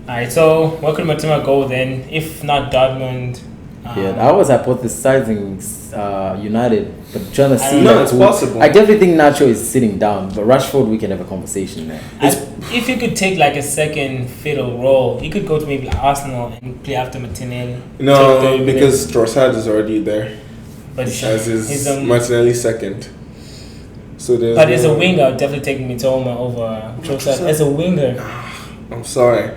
Alright, so what could Matuma go then? If not Dortmund. I was hypothesizing United, but trying to see. No, it's possible. I definitely think Nacho is sitting down, but Rashford, we can have a conversation there. If you could take like a second fiddle role, you could go to maybe Arsenal and play after Martinelli. No, because Trossard is already there. But as is Martinelli second. So there's as a winger, I'd definitely take Mitoma over Trossard. As a winger. I'm sorry.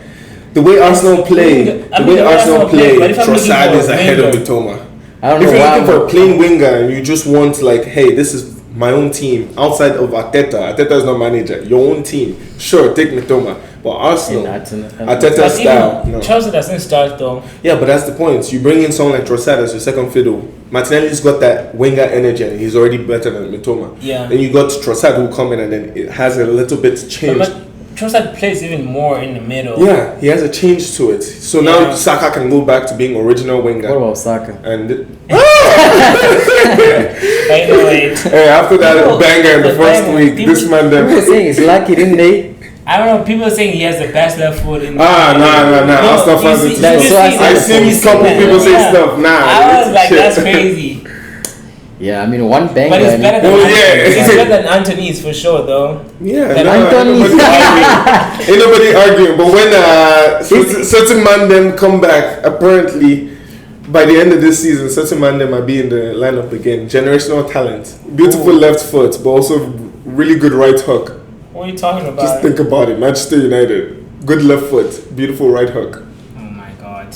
The way Arsenal play, Trossard is ahead of Mitoma. I don't know if you're why looking for a plain winger and you just want like, hey, this is my own team outside of Arteta. Arteta is not manager. Your own team. Sure, take Mitoma. But Arsenal, Arteta style. No. Trossard doesn't start though. Yeah, but that's the point. You bring in someone like Trossard as your second fiddle. Martinelli's got that winger energy and he's already better than Mitoma. Yeah. Then you got Trossard who come in and then it has a little bit change. Trossard plays even more in the middle. Yeah, he has a change to it. So now Saka can go back to being original winger. What about Saka? And anyway, after that banger in the first week, this man then. People are saying it's lucky, didn't they? I don't know. People are saying he has the best left foot in. No. Arsenal fans. I seen a couple people say stuff. I was like, that's crazy. Yeah, I mean one banger. But it's better than He's better than Anthony's for sure, though. Yeah, Anthony. Ain't nobody arguing. But when certain man them come back, apparently by the end of this season, certain man them might be in the lineup again. Generational talent, beautiful left foot, but also really good right hook. What are you talking about? Just think about it. Manchester United, good left foot, beautiful right hook. Oh my god,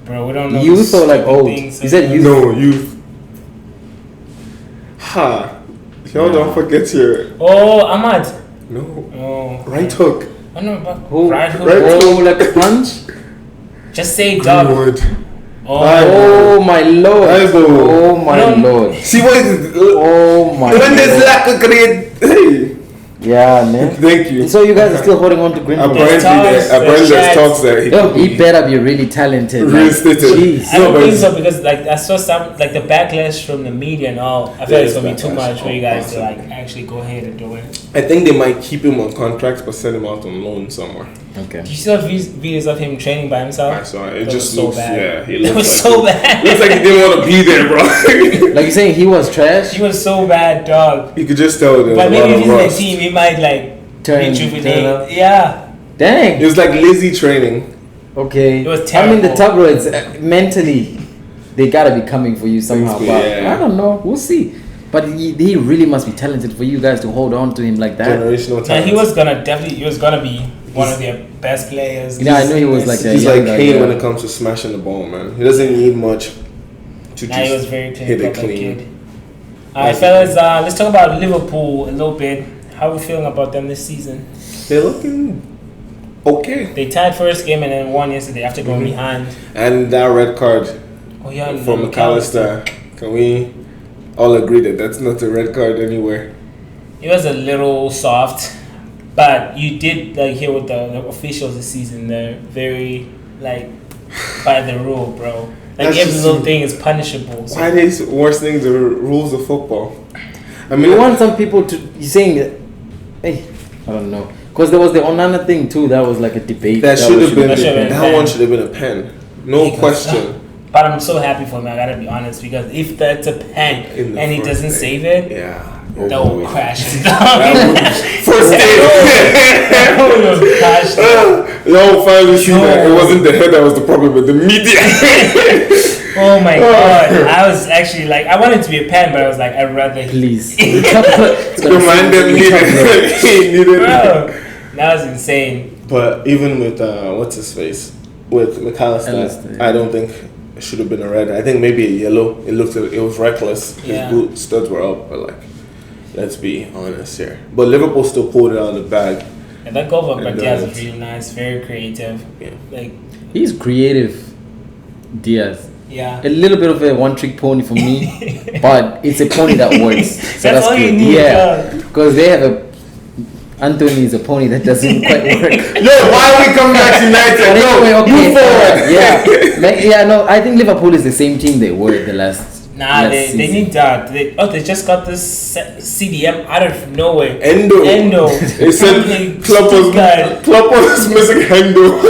bro, we don't know. Youth or like old? You said youth. No, youth. Y'all don't forget your. Oh, Ahmad. No. Oh. Right hook. I know about right hook. Oh, like a punch. Just say dog. Oh my lord. Oh my lord. See what? Oh my. When there's lack of grade. Hey. Yeah, man. Thank you. So you guys are still holding on to Green. Apparently, there's talks that he better be really talented. Jeez. I don't think so because like I saw some like the backlash from the media and all. I feel like it's gonna be too much for you guys to like actually go ahead and do it. I think they might keep him on contract but send him out on loan somewhere. Okay. Did you see videos of him training by himself? I saw it. It just looks so bad. Yeah, it was so bad. Looks like he didn't want to be there, bro. Like you're saying he was trash? He was so bad, dog. You could just tell. But maybe if he's in the team, he might like rejuvenate. Yeah. Dang. It was like lazy training. Okay. It was terrible. I mean, the tabloids mentally, they gotta be coming for you somehow. But I don't know. We'll see. But he really must be talented for you guys to hold on to him like that. Generational talent. Yeah, he was gonna be one of their best players. Yeah, I know he was like that. He's like Kane when it comes to smashing the ball, man. He doesn't need much to he was very hit it clean. Kid. Alright, fellas, let's talk about Liverpool a little bit. How are we feeling about them this season? They're looking okay. They tied first game and then won yesterday after going behind. And that red card for McAllister. Can we all agree that that's not a red card anywhere? It was a little soft, but you did like hear what the officials this season. They're very like by the rule, bro. Like every little thing is punishable. So. Why are they worsening the rules of football? I mean, you want some people to you saying that. Hey, I don't know. Because there was the Onana thing too. That was like a debate. That should have been. That one should have been a pen. No question. But I'm so happy for him. I gotta be honest because if that's a pen and he doesn't save it, that will crash. First day. No, finally see that it wasn't the head that was the problem, but the media. Oh my god! I was actually like, I wanted it to be a pen, but I was like, I'd rather please remind them needed. Bro, that was insane. But even with what's his face with McAllister, I don't think it should have been a red. I think maybe a yellow. It was reckless. His boot studs were up, but like, let's be honest here. But Liverpool still pulled it out of the bag. And that goal from Diaz is really nice, very creative. Yeah. Like he's creative, Diaz. Yeah. A little bit of a one-trick pony for me, but it's a pony that works. So that's all good. you need. Yeah, because they have Anthony is a pony that doesn't quite work. No, why we come back to United? No, okay. no, I think Liverpool is the same team they were the last Nah, they need that. They just got this CDM out of nowhere. Endo. They said Klopp was missing Hendo.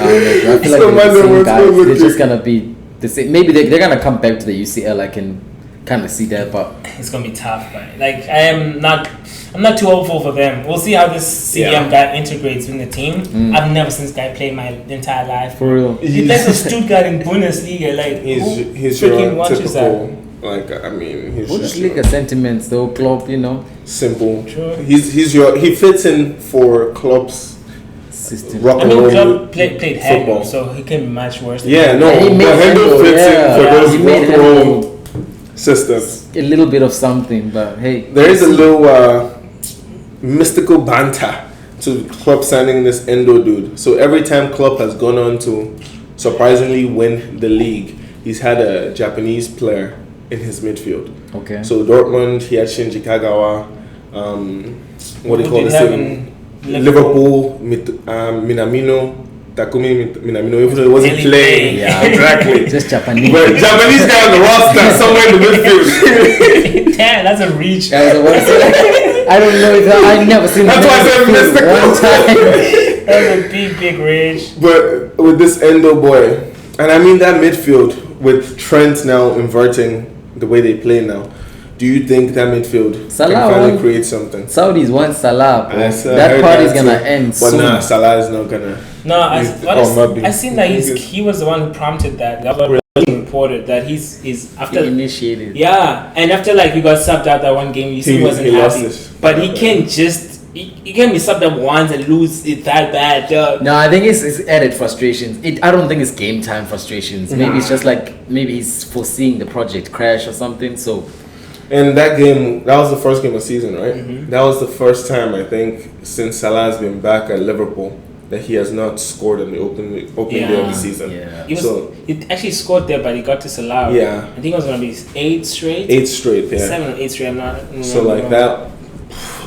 I feel like they're just gonna be the same. Maybe they're gonna come back to the UCL. I can kind of see that, but it's gonna be tough. Right? Like I'm not too hopeful for them. We'll see how this CDM guy integrates in the team. I've never seen this guy play my entire life. For real, he plays for Stuttgart in Bundesliga. Like he's freaking watches that. Like he's Bundesliga sentiments though. Klopp, simple. Sure. He fits in for Klopp's system. Klopp played Hendo, so he can be much worse. Hendo fits in for those rock and roll systems. A little bit of something, but hey, there is a little mystical banter to Klopp signing this Endo dude. So every time Klopp has gone on to surprisingly win the league, he's had a Japanese player in his midfield. Okay. So Dortmund, he had Shinji Kagawa. What do you call this team? Liverpool, Minamino. Takumi Minamino, even though he wasn't playing. Yeah, exactly. Just Japanese. But Japanese guy on the roster somewhere in the midfield. Damn, that's a reach. I don't know if I never seen that's why I said mystical. One time. That's a big reach. But with this Endo boy, and I mean that midfield with Trent now inverting the way they play now. Do you think that midfield can finally create something? Saudis want Salah, bro. That party's gonna end soon. But nah, Salah is not gonna. No, I seen that he was the one who prompted that. That was really reported that he's after he initiated. Yeah, and after he got subbed out that one game, he wasn't happy. But he can't just he can't be subbed up once and lose it that bad. No, I think it's added frustrations. I don't think it's game time frustrations. Maybe it's just maybe he's foreseeing the project crash or something. So. And that game, that was the first game of the season, right? Mm-hmm. That was the first time, I think, since Salah's been back at Liverpool that he has not scored in the opening day of the season. Yeah. He actually scored there, but he got to Salah. Yeah. I think it was going to be 8 straight. 8 straight, yeah. 7 or 8 straight, I'm not. So, that,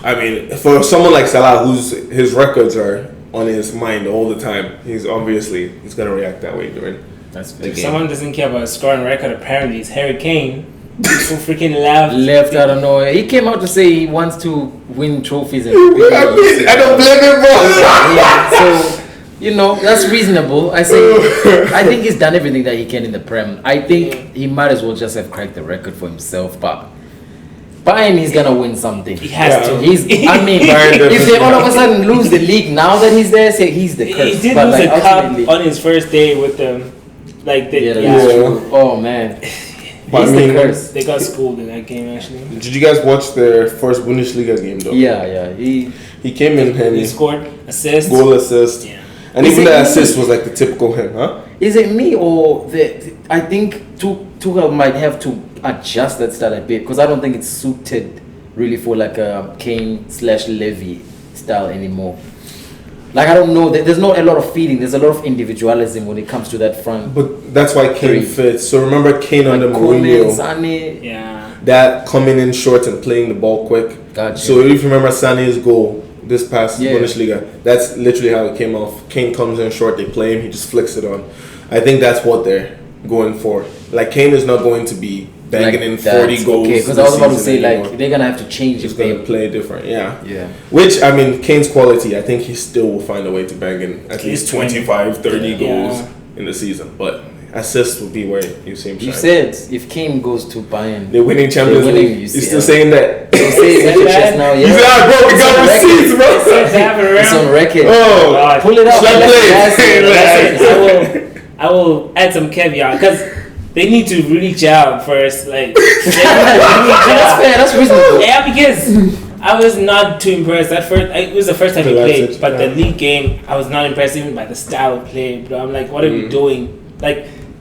I mean, for someone like Salah, his records are on his mind all the time, he's going to react that way during the game. If someone doesn't care about a scoring record, apparently it's Harry Kane. Who freaking left out of nowhere. He came out to say he wants to win trophies. I don't blame him, bro. So, that's reasonable. I think he's done everything that he can in the Prem. I think he might as well just have cracked the record for himself. But Bayern, he's gonna win something. He has to. If they all of a sudden lose the league now that he's there, say he's the curse. He did lose a cup on his first day with them. Oh man. But they got schooled in that game actually. Did you guys watch their first Bundesliga game though? Yeah. He came in and he scored assist. Goal assist. Yeah. And even the assist was the typical him, huh? Is it me or I think Tuchel might have to adjust that style a bit because I don't think it's suited really for a Kane/Levy style anymore. I don't know. There's not a lot of feeling. There's a lot of individualism when it comes to that front. But that's why Kane fits. So remember Kane under Mourinho. Yeah. That coming in short and playing the ball quick. Gotcha. So if you remember Sané's goal this past Bundesliga, that's literally how it came off. Kane comes in short, they play him, he just flicks it on. I think that's what they're going for. Kane is not going to be banging in 40 goals. Okay, because I was about to say they're gonna have to change. He's gonna play different, yeah. Yeah. Which Kane's quality, I think he still will find a way to bang in at least 25, 30 goals in the season. But assists will be where you see him shine. You said if Kane goes to Bayern, they're winning Champions League. You're still saying that? Don't say it with your chest now. You said, bro, we got receipts, bro. It's on record. Oh, pull it up. I will add some caveat because. They need to really gel first. That's fair. That's reasonable. Yeah, because I was not too impressed at first. It was the first time he played, but the league game, I was not impressed even by the style of play. But I'm like, what are we doing?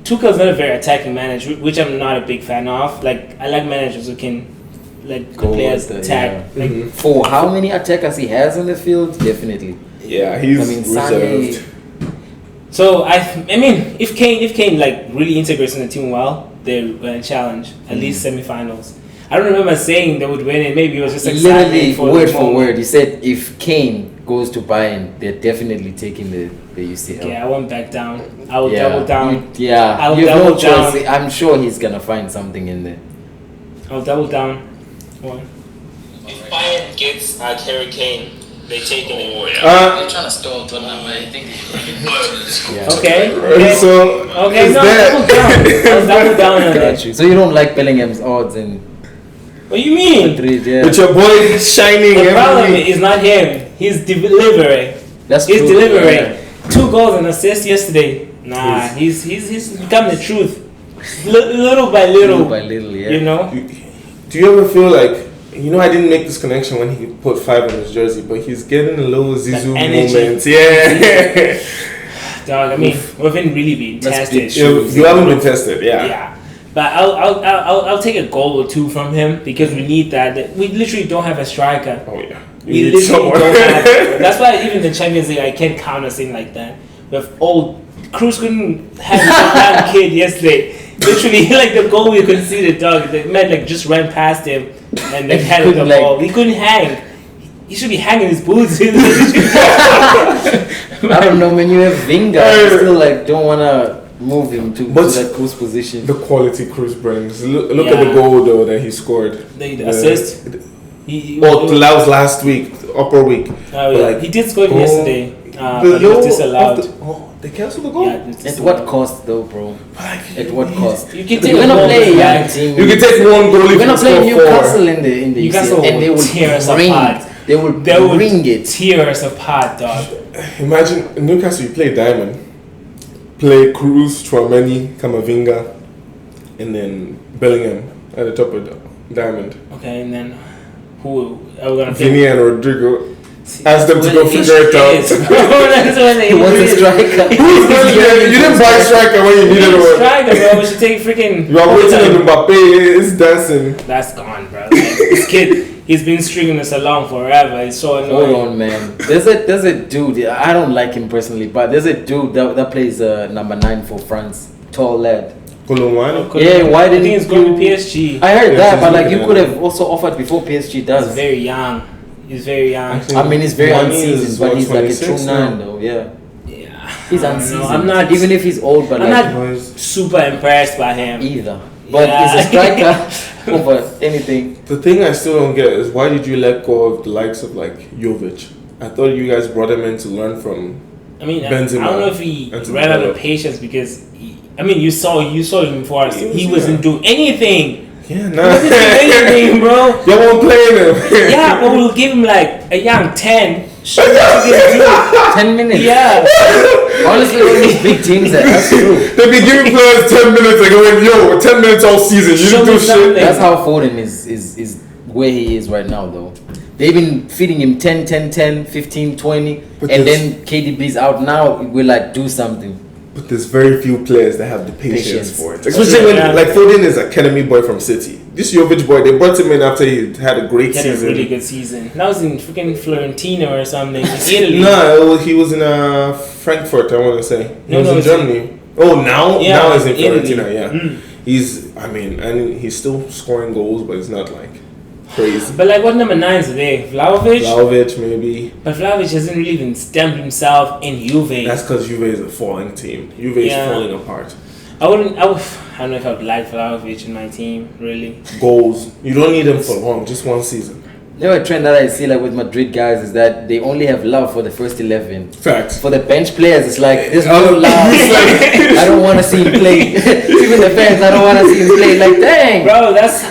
Tuchel's not a very attacking manager, which I'm not a big fan of. I like managers who can let the players attack. For how many attackers he has on the field, definitely. Yeah, he's reserved. So if Kane really integrates in the team well, they're going to challenge at least semi-finals. I don't remember saying they would win it. Maybe it was just literally word for word. You said if Kane goes to Bayern, they're definitely taking the the UCL. Yeah, I went back down. I will double down. You have no choice. I'm sure he's gonna find something in there. I'll double down. One. If Bayern gets Harry Kane, they take him. They're trying to stall Tottenham, but I think Okay. So Okay, no, double down. I'll double down on that. So you don't like Bellingham's odds in What do you mean? Madrid? Yeah. but your boy shining The problem every week. is not him. He's delivering. That's He's true. delivering. Yeah. 2 goals and assists yesterday. Nah, he's become the truth. Little by little. Little by little, yeah. You know? Do you ever feel like, I didn't make this connection when he put 5 on his jersey, but he's getting a little Zizou That energy. moments. Yeah. Dog, I mean, we haven't really been That's tested. big you haven't been tested, yeah. Yeah. But I'll take a goal or 2 from him because we need that. We literally don't have a striker. Oh, yeah. We You need literally someone. don't have. That's why even the Champions League I can't count us in like that. With old Cruz couldn't have that kid yesterday. Literally, like the goal we conceded, dog. The man like just ran past him and then had the couldn't, like- ball. He couldn't hang. He should be hanging his boots. I don't know, man. You have Vinga. I still like don't wanna move him to But- that close position. The quality Cruz brings. Look at Yeah. the goal, though, that he scored. The assist. He Oh, that was last week, upper week. yeah. like, He did score goal- yesterday, The but it was low disallowed. they canceled the goal? Yeah, it was At disallowed. what cost, though, bro? At what cost? You can You're take a gonna goal play a from young that. team. You can take one goal if You're you gonna play score Newcastle 4. in the Newcastle UCL, and they will will tear us bring apart. They will They would bring it. tear us apart, dog. Imagine in Newcastle, you play Diamond, play Cruz, Chouameni, Camavinga, and then Bellingham at the top of the Diamond. Okay, and then who are we gonna play? Vinny and Rodrigo. Ask them to Well, go the figure it issue out. is, bro, that's what He wants a is. striker. You didn't buy striker when you We needed need a one. striker, bro. We should take freaking. You are waiting on Mbappe. It's dancing. That's gone, bro. Like, this kid, he's been stringing us along forever. It's so annoying. Hold on, man. There's a dude. I don't like him personally, but there's a dude that plays number 9 for France. Tall lad. Colomani. Yeah, why I didn't think it's going to you- PSG. I heard Yes, that, he's but like looking you at could it. have also offered before PSG He's does. very young. He's very young. I mean, he's very Money is unseasoned, but what, he's like a 26 true now? 9, though. Yeah, Yeah. he's I don't know. unseasoned. I'm not even if he's old, but I'm like not super impressed by him. either. But Yeah. he's a striker over anything. The thing I still don't get is why did you let go of the likes of like Jovic? I thought you guys brought him in to learn from. I mean, Benzema. I don't know if he And to ran out of develop. patience because, you saw him for us. He was He wasn't doing anything. Yeah, He wasn't doing anything, bro. You won't play him. Yeah, but we'll give him like a young 10. Show him what he can do. 10 minutes. Yeah. Honestly, when these big teams, that's true. They be giving players 10 minutes and going, yo, 10 minutes all season. You Show didn't do me shit. something. That's how Foden is where he is right now, though. They've been feeding him 10, 10, 10, 15, 20, But and there's- then KDB's out now. We're like, do something. But there's very few players that have the patience, Patience. for it. Especially when, Yeah. like, Foden is academy boy from City. This Jovic boy, they brought him in after he had a great He had a season. really good season. That was in freaking Florentina or something. In Italy. No, he was in Frankfurt, I want to say. He No, was no, in it's Germany. Oh, now? Yeah, now he's in Italy. Fiorentina, yeah. Mm. And he's still scoring goals, but it's not like crazy. But like, what number 9s are there? Vlahovic? Vlahovic, maybe. But Vlahovic hasn't really even stamped himself in Juve. That's because Juve is a falling team. Juve is Yeah. falling apart. I don't know if I would like Vlahovic in my team, really. Goals. You don't need them for long, just one season. You know, a trend that I see like with Madrid guys is that they only have love for the first 11. Facts. For the bench players, it's like there's no love. I don't want to see him play. Even the fans, I don't want to see him play. Like, dang, Bro, that's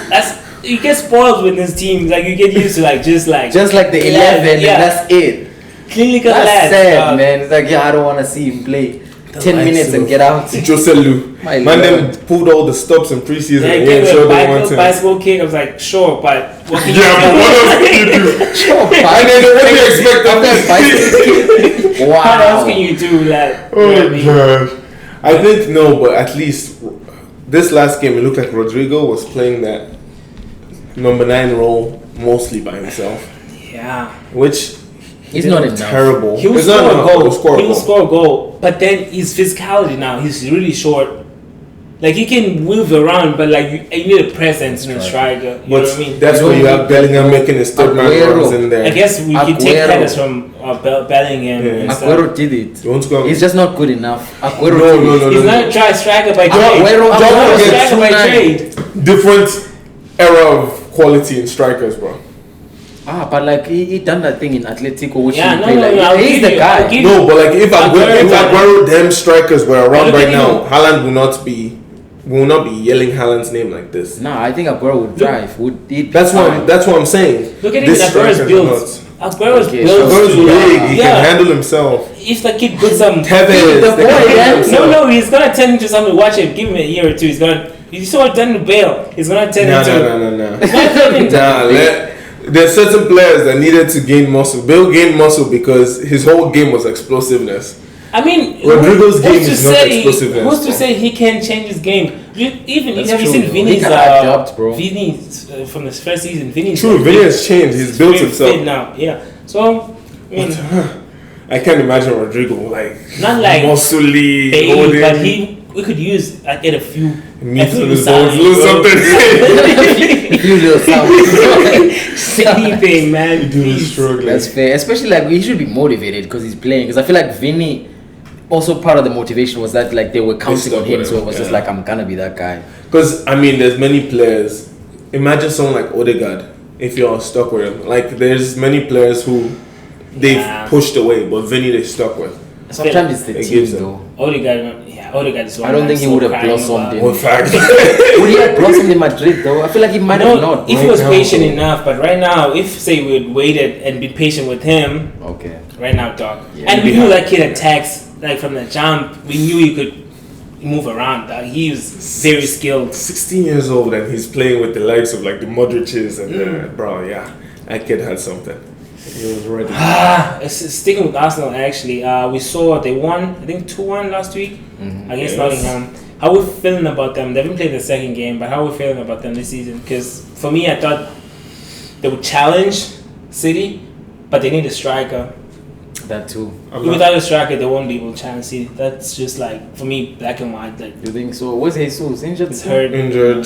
you get spoiled with this team. Like you get used to just like the 11, yeah. and that's it. clinical That's lads. sad, dog. man. It's like, I don't want to see him play. 10 likes minutes and of get out. Joselu. My Man, them lord. pulled all the stops in preseason. Yeah, and give ain't a sure they want bicycle, him. bicycle kick. I was like, sure, but what can Yeah, but what else can you do? And then what do you expect of that? What else Wow. can you do, like? You know Oh, what I mean? gosh. I think no, but at least this last game, it looked like Rodrigo was playing that number 9 role mostly by himself, Yeah. which He's did not look enough. terrible. He will It's not score a enough, goal. he'll score a He will goal. score a goal. But then his physicality now, he's really short. Like he can move around, but like you need a presence in a striker. You know what I mean? That's where you have Bellingham making his third man runs in there. I guess we could take headers from Bellingham. Yeah. Aguero did it. You want to go? He's just not good enough. Aguero No. He's not a try striker by trade. Aguero don't forget striker by trade. Different era of quality in strikers, bro. But like he done that thing in Atletico, which Yeah, he's the guy. No, but like if Aguero them strikers were around right now, Haaland will not be yelling Haaland's name like this. Nah, I think Aguero would drive. That's what I'm saying. Look at him, Aguero's built. Aguero's built. Aguero's big. He can handle himself. If the kid puts some Tevez, no, he's gonna turn into something. Watch him. Give him a year or two. He's gonna. You saw what done to Bale. He's gonna turn No. There's certain players that needed to gain muscle. Bale gained muscle because his whole game was explosiveness. I mean, Rodrigo's game is not explosiveness. Who's to say he can change his game? Even That's have you true, seen bro. Vinny's He can adapt, bro. Vinny's from his first season? Vinny's True, Vinny has changed. He's built himself fit now. Yeah. So I mean, I can't imagine Rodrigo like not like muscly, Bale, but we could use get a few. Meat on his sounds, bones, lose something. Anything, man. He's struggling. That's fair. Especially like he should be motivated because he's playing. Because I feel like Vinny, also part of the motivation was that like they were counting on him, so it was just like I'm gonna be that guy. Because I mean, there's many players. Imagine someone like Odegaard. If you're stuck with him, like there's many players who they've pushed away, but Vinny they stuck with. Sometimes it's the team though. Odegaard is one. I don't think he would have blossomed in. In fact, Would he have blossomed in Madrid though? I feel like he might have not. If he was patient enough, but right now, if say we had waited and be patient with him, okay. Right now, dog. Yeah. And we knew that kid attacks like from the jump. We knew he could move around. Dog. He was very skilled. 16 years old and he's playing with the likes of like the Modric's and bro, yeah, that kid had something. He was ready. Sticking with Arsenal, actually, we saw they won. I think 2-1 last week against Nottingham. How are we feeling about them? They haven't played the second game, but how are we feeling about them this season? Because for me, I thought they would challenge City, but they need a striker. That too. Without a striker, they won't be able to challenge City. That's just like, for me, black and white. Like, You think so? What's Jesus injured? it's hurt. Injured.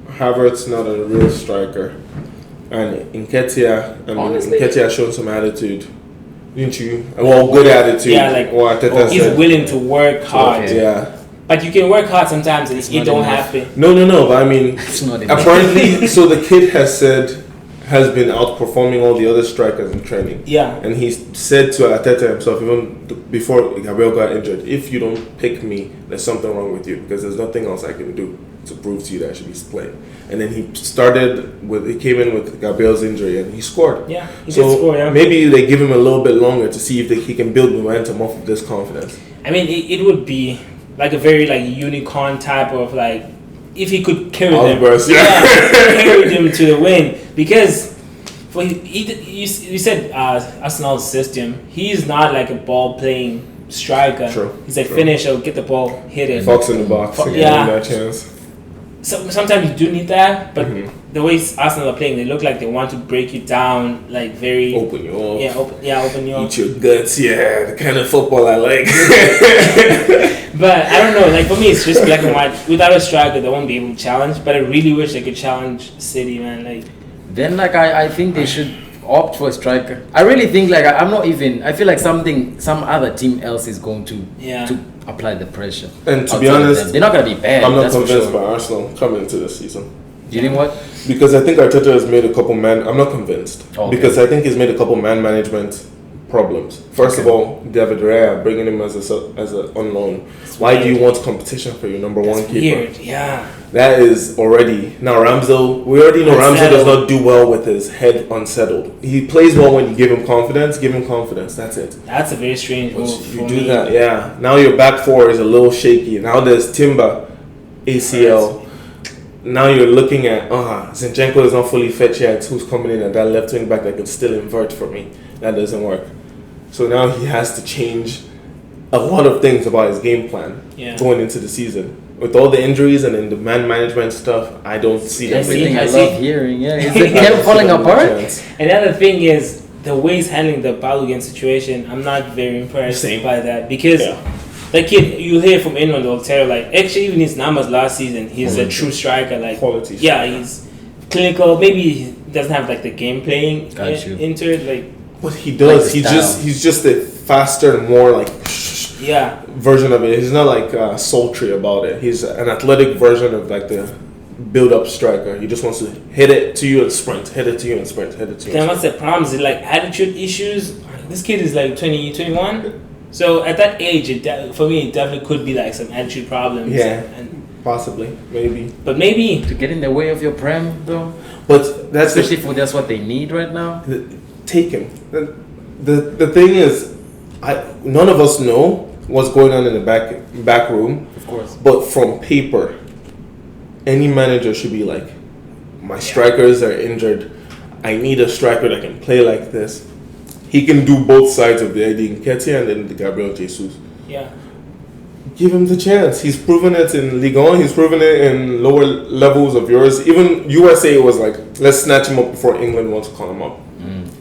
Havertz not a real striker. And Nketiah has shown some attitude. Didn't you? Well, good attitude. Yeah, like he's willing to work hard. Okay. Yeah. But you can work hard sometimes and it don't happen. No. But I mean, It's not enough. apparently, so the kid has been outperforming all the other strikers in training. Yeah. And he said to Arteta himself, even before Gabriel got injured, if you don't pick me, there's something wrong with you because there's nothing else I can do to prove to you that I should be playing. And then he came in with Gabriel's injury and he scored. Yeah, he So did score, yeah. maybe they give him a little bit longer to see if he can build momentum off of this confidence. I mean, it would be like a very like unicorn type of like if he could carry them, Outburst, yeah. carry them to the win because you said Arsenal's system. He's not like a ball playing striker. True, He's a true. finisher, get the ball, hit it. Fox in the box, Yeah. that chance. So sometimes you do need that, but the way Arsenal are playing, they look like they want to break you down, like very Open you up. open you up. Eat your guts, yeah. The kind of football I like. But I don't know, like for me, it's just black and white. Without a striker, they won't be able to challenge. But I really wish they could challenge City, man. Like Then like I think they should opt for a striker. I really think like I feel like some other team else is going to apply the pressure. And to outside be of honest, them. They're not gonna be bad. I'm not that's for convinced sure. by Arsenal coming into this season. Do you think what? Because I think Arteta has made a couple I'm not convinced. Okay. Because I think he's made a couple man management problems. First of all, David Raya, bringing him as a on loan. Why do you want competition for your number one keeper? weird, yeah. That is already now Ramsdale. We already know Ramsdale does Unsettled. not do well with his head unsettled. He plays well when you give him confidence. Give him confidence. That's it. That's a very strange move You for do me. that, yeah. Now your back four is a little shaky. Now there's Timber, ACL. Now you're looking at Zinchenko is not fully fit yet. Who's coming in at that left wing back that can still invert for me? That doesn't work. So now he has to change a lot of things about his game plan going into the season. With all the injuries and then the man management stuff, I don't see that. Everything I I love see. hearing, yeah. Is it kept falling apart? Another thing is the way he's handling the Balogun situation. I'm not very impressed Same. by that because the kid you hear from anyone, they'll tell you, like, actually even his numbers last season, he's a true striker, like Quality yeah, striker. he's clinical. Maybe he doesn't have like the game playing into it, like What he does, Like the he's just a faster and more like yeah, version of it. He's not like sultry about it. He's an athletic version of like the build-up striker. He just wants to hit it to you and sprint, hit it to you and sprint, hit it to you. then what's the problem? Is it like attitude issues? This kid is like 20, 21. So at that age, for me, it definitely could be like some attitude problems. Yeah. And, Possibly, maybe. but maybe To get in the way of your prem, though. But that's Especially for that's what they need right now. take him. The thing is, none of us know what's going on in the back room. Of course. But from paper, any manager should be like, my strikers are injured. I need a striker that can play like this. He can do both sides of the Eddie Nketiah and then the Gabriel Jesus. yeah. Give him the chance. He's proven it in Ligue 1. He's proven it in lower levels of yours. Even USA was like, let's snatch him up before England wants to call him up.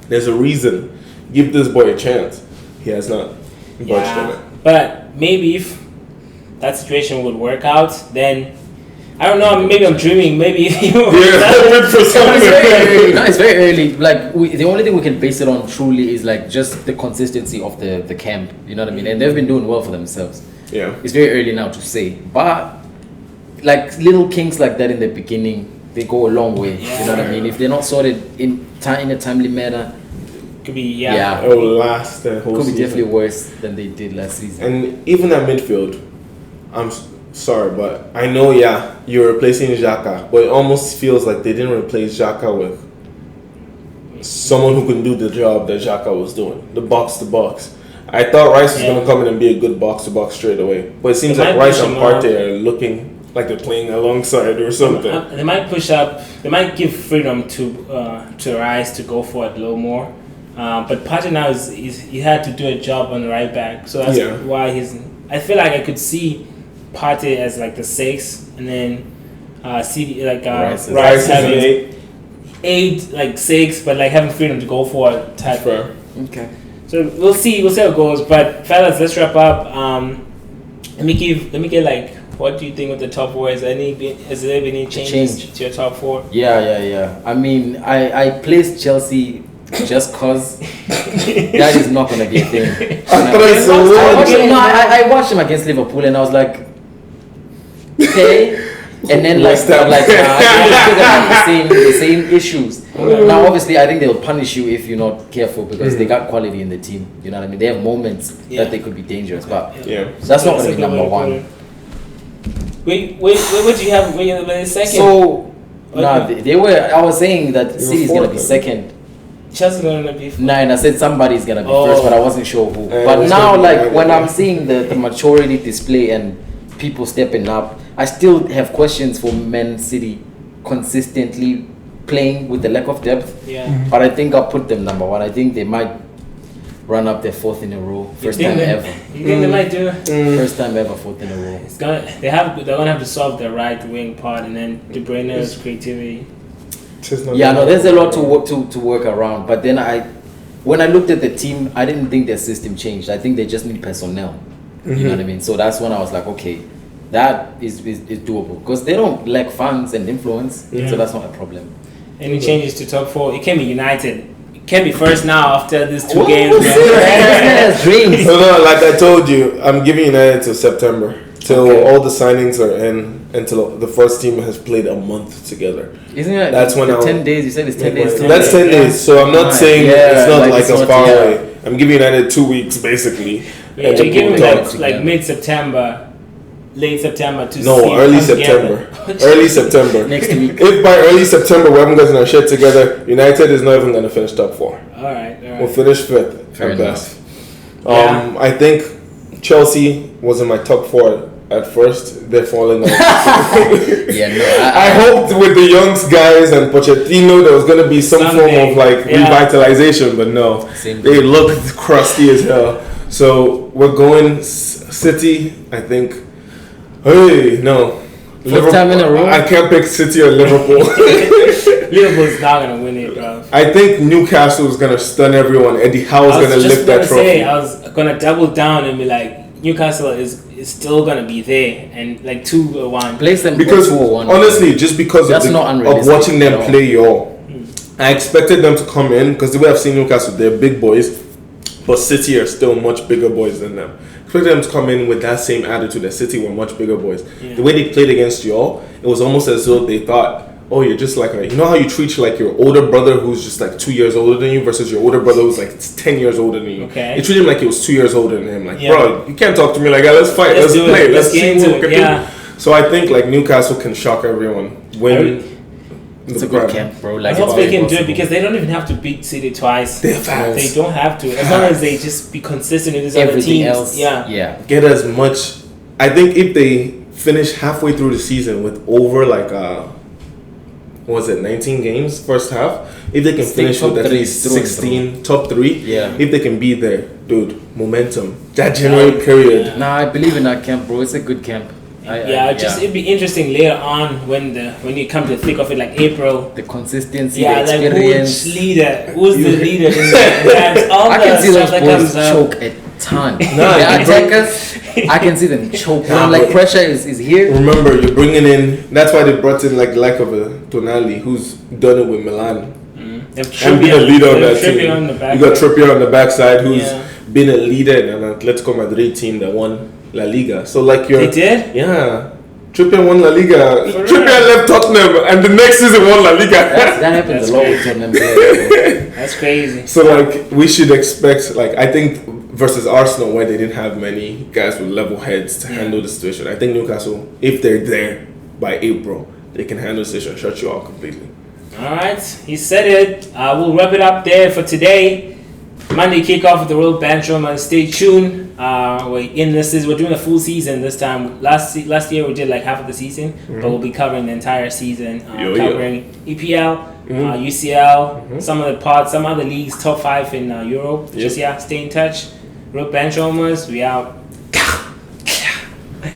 There's a reason. Give this boy a chance. He has not budged on it. But maybe if that situation would work out, then I don't know. Maybe I'm dreaming. Maybe It's very early. Like the only thing we can base it on truly is like just the consistency of the camp. You know what I mean? And they've been doing well for themselves. Yeah. It's very early now to say, but like little kinks like that in the beginning, they go a long way. You know what I mean? If they're not sorted in a timely manner, could be Yeah. It will last the whole could be season. definitely worse than they did last season. And even at midfield, I'm sorry, but I know, you're replacing Xhaka, but it almost feels like they didn't replace Xhaka with someone who can do the job that Xhaka was doing, the box to box. I thought Rice was going to come in and be a good box to box straight away, but it seems like Rice and Partey are looking like they're playing alongside or something. They might push up. They might give freedom to Rice to go for it a little more. But Partey now he had to do a job on the right back, so that's why he's. I feel like I could see Partey as like the 6, and then CD like Rice having 8 like 6, but like having freedom to go for it type. Okay. So we'll see how it goes. But fellas, let's wrap up. Let me get like, what do you think with the top 4? Has there been any changes to your top 4? Yeah. I mean, I placed Chelsea just cause that is not gonna be a thing. I watched him against Liverpool and I was like, okay. And then they're the same issues. Now obviously I think they'll punish you if you're not careful because they got quality in the team. You know what I mean? They have moments that they could be dangerous, but that's not gonna be number 1. Wait, what do you have? Wait, the second. So they were. I was saying that City's gonna be second. Chelsea's gonna be 9. I said somebody's gonna be first, but I wasn't sure who. But now, like when I'm seeing the maturity display and people stepping up, I still have questions for Man City consistently playing with the lack of depth. Yeah. But I think I'll put them number 1. I think they might run up their 4th in a row. First time ever. You think they might do? First time ever, 4th in a row. They're gonna have to solve the right wing part, and then De Bruyne's creativity. There's a lot to work around. But then when I looked at the team, I didn't think their system changed. I think they just need personnel. You know what I mean? So that's when I was like, okay, that is doable because they don't lack funds and influence, so that's not a problem. Any changes to top 4? It can be United. It can be first now after these 2 games. Dreams. No, like I told you, I'm giving United till September. Till all the signings are in, until the first team has played a month together. Isn't it? That's when 10 days. You said it's 10 days. That's 10 days. So I'm not saying it's not like as far yeah. away. I'm giving United 2 weeks basically. You're giving like mid-September, late September to early September. Early September. Next week. If by early September we haven't gotten our shit together, United is not even going to finish top 4. All right. We'll finish 5th Fair at best. Yeah. I think Chelsea was in my top 4 at first. They're falling off. I hoped with the young guys and Pochettino there was going to be some form of like revitalization, but no. They looked crusty as hell. So we're going City, I think. Hey, no. Fourth time in a row? I can't pick City or Liverpool. Liverpool's not going to win it, bro. I think Newcastle is going to stun everyone. Eddie Howe's going to lift that trophy. I was going to double down and be like, Newcastle is is still gonna be there, and like 2-1. Place them Because 4-1. honestly, just because That's of, not of unrealistic watching them at all. play y'all, I expected them to come in because the way I've seen Newcastle, they're big boys, but City are still much bigger boys than them. Expected them to come in with that same attitude that City were much bigger boys. Yeah. The way they played against y'all, it was almost as though they thought, oh, you're just like you know how you treat like your older brother who's just like 2 years older than you versus your older brother who's like 10 years older than you. Okay. You treat him like he was 2 years older than him. Like, Yeah. bro, you can't talk to me like that. Let's fight. Let's do play. it. Let's Let's get see into who it. can Yeah. do. So I think like Newcastle can shock everyone. Win. It's the a good Prem. camp, bro. I Like hope it's they very can do it possible. because they don't even have to beat City twice. They're fast. They don't have to. As long as they just be consistent with these other Everything teams. else, Yeah. Get as much. I think if they finish halfway through the season with over like what was it, 19 games first half, if they can Stay finish top with at three least through and 16 top 3, Yeah. if they can be there, dude, momentum, that January period. Nah, I believe in that camp, bro. It's a good camp. It'd be interesting later on when you come to think of it, like April. The consistency, Yeah, the like experience. who's the leader in that? All I the can see stuff those that boys comes up. choke a ton. Nah, the you bring- attackers, I can see them choke. Nah, Like but- pressure is here. Remember, you're bringing in. That's why they brought in like of a Tonali who's done it with Milan and been a leader of that team. On the back You got Trippier on the backside, who's Yeah. been a leader in an Atletico Madrid team that won La Liga. So like you're, They did? yeah. Trippier won La Liga. For Trippier real? left Tottenham, and the next season won La Liga. That happens That's a lot crazy. with Tottenham players. That's crazy. So like we should expect like I think versus Arsenal where they didn't have many guys with level heads to handle the situation. I think Newcastle, if they're there by April, they can handle the situation, shut you out completely. All right, he said it. We'll wrap it up there for today. Monday kickoff with the World Bantram. Stay tuned. We're doing a full season this time. Last year we did like half of the season, but we'll be covering the entire season. Covering EPL, UCL, some of the pods, some other leagues, top 5 in Europe. Yep. Stay in touch. World Bantrammers, we out.